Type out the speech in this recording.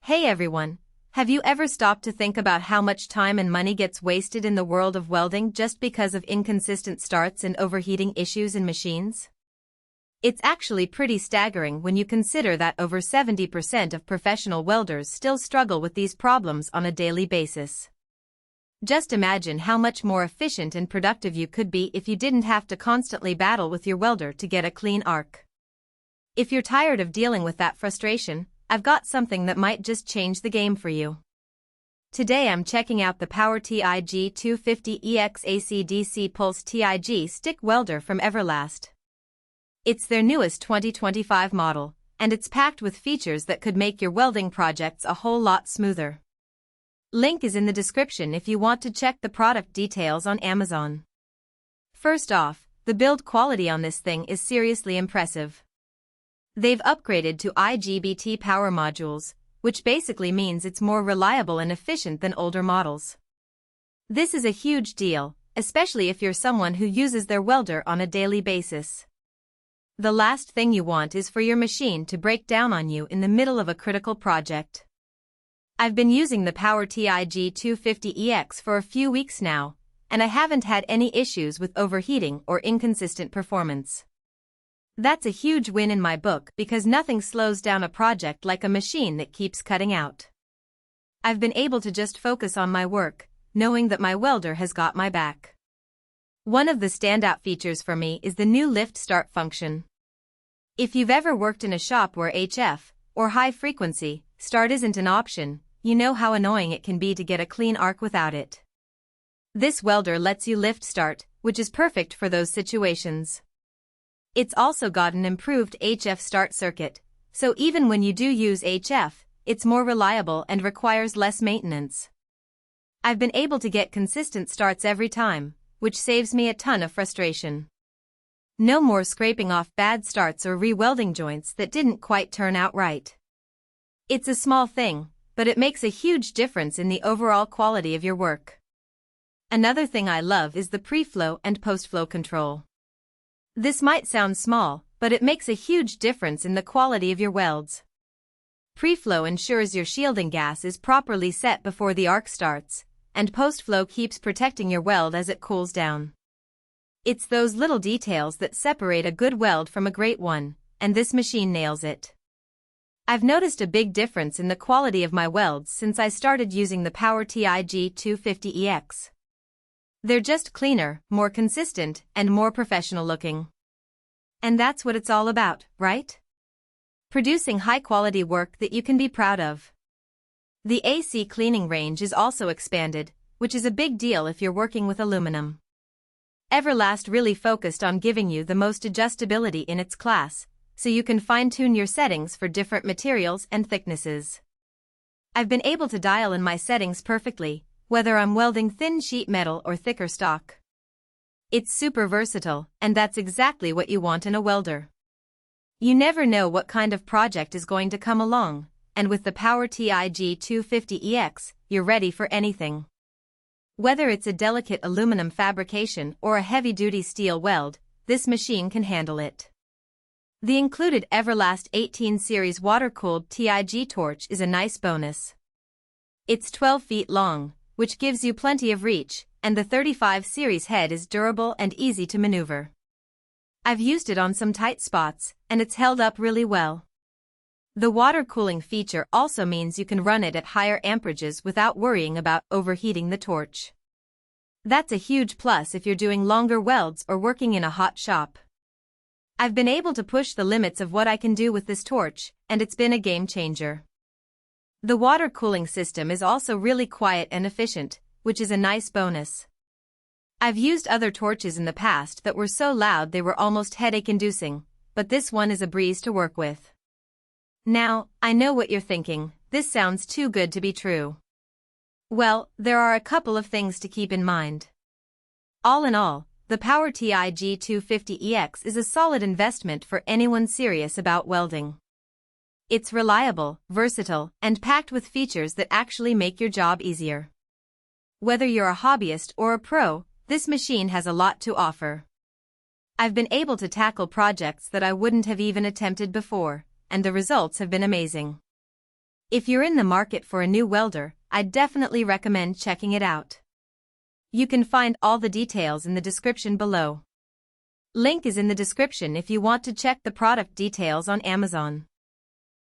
Hey everyone, have you ever stopped to think about how much time and money gets wasted in the world of welding just because of inconsistent starts and overheating issues in machines? It's actually pretty staggering when you consider that over 70% of professional welders still struggle with these problems on a daily basis. Just imagine how much more efficient and productive you could be if you didn't have to constantly battle with your welder to get a clean arc. If you're tired of dealing with that frustration, I've got something that might just change the game for you. Today I'm checking out the PowerTIG 250EX AC/DC Pulse TIG Stick Welder from Everlast. It's their newest 2025 model, and it's packed with features that could make your welding projects a whole lot smoother. Link is in the description if you want to check the product details on Amazon. First off, the build quality on this thing is seriously impressive. They've upgraded to IGBT power modules, which basically means it's more reliable and efficient than older models. This is a huge deal, especially if you're someone who uses their welder on a daily basis. The last thing you want is for your machine to break down on you in the middle of a critical project. I've been using the PowerTIG 250EX for a few weeks now, and I haven't had any issues with overheating or inconsistent performance. That's a huge win in my book because nothing slows down a project like a machine that keeps cutting out. I've been able to just focus on my work, knowing that my welder has got my back. One of the standout features for me is the new lift start function. If you've ever worked in a shop where HF, or high frequency, start isn't an option, you know how annoying it can be to get a clean arc without it. This welder lets you lift start, which is perfect for those situations. It's also got an improved HF start circuit, so even when you do use HF, it's more reliable and requires less maintenance. I've been able to get consistent starts every time, which saves me a ton of frustration. No more scraping off bad starts or re-welding joints that didn't quite turn out right. It's a small thing, but it makes a huge difference in the overall quality of your work. Another thing I love is the pre-flow and post-flow control. This might sound small, but it makes a huge difference in the quality of your welds. Pre-flow ensures your shielding gas is properly set before the arc starts, and post-flow keeps protecting your weld as it cools down. It's those little details that separate a good weld from a great one, and this machine nails it. I've noticed a big difference in the quality of my welds since I started using the PowerTIG 250EX. They're just cleaner, more consistent, and more professional looking. And that's what it's all about, right? Producing high-quality work that you can be proud of. The AC cleaning range is also expanded, which is a big deal if you're working with aluminum. Everlast really focused on giving you the most adjustability in its class, so you can fine-tune your settings for different materials and thicknesses. I've been able to dial in my settings perfectly, whether I'm welding thin sheet metal or thicker stock. It's super versatile, and that's exactly what you want in a welder. You never know what kind of project is going to come along, and with the PowerTIG 250EX, you're ready for anything. Whether it's a delicate aluminum fabrication or a heavy-duty steel weld, this machine can handle it. The included Everlast 18 series water-cooled TIG torch is a nice bonus. It's 12 feet long, which gives you plenty of reach, and the 35 series head is durable and easy to maneuver. I've used it on some tight spots, and it's held up really well. The water cooling feature also means you can run it at higher amperages without worrying about overheating the torch. That's a huge plus if you're doing longer welds or working in a hot shop. I've been able to push the limits of what I can do with this torch, and it's been a game changer. The water cooling system is also really quiet and efficient, which is a nice bonus. I've used other torches in the past that were so loud they were almost headache-inducing, but this one is a breeze to work with. Now, I know what you're thinking, this sounds too good to be true. Well, there are a couple of things to keep in mind. All in all, the PowerTIG 250EX is a solid investment for anyone serious about welding. It's reliable, versatile, and packed with features that actually make your job easier. Whether you're a hobbyist or a pro, this machine has a lot to offer. I've been able to tackle projects that I wouldn't have even attempted before, and the results have been amazing. If you're in the market for a new welder, I'd definitely recommend checking it out. You can find all the details in the description below. Link is in the description if you want to check the product details on Amazon.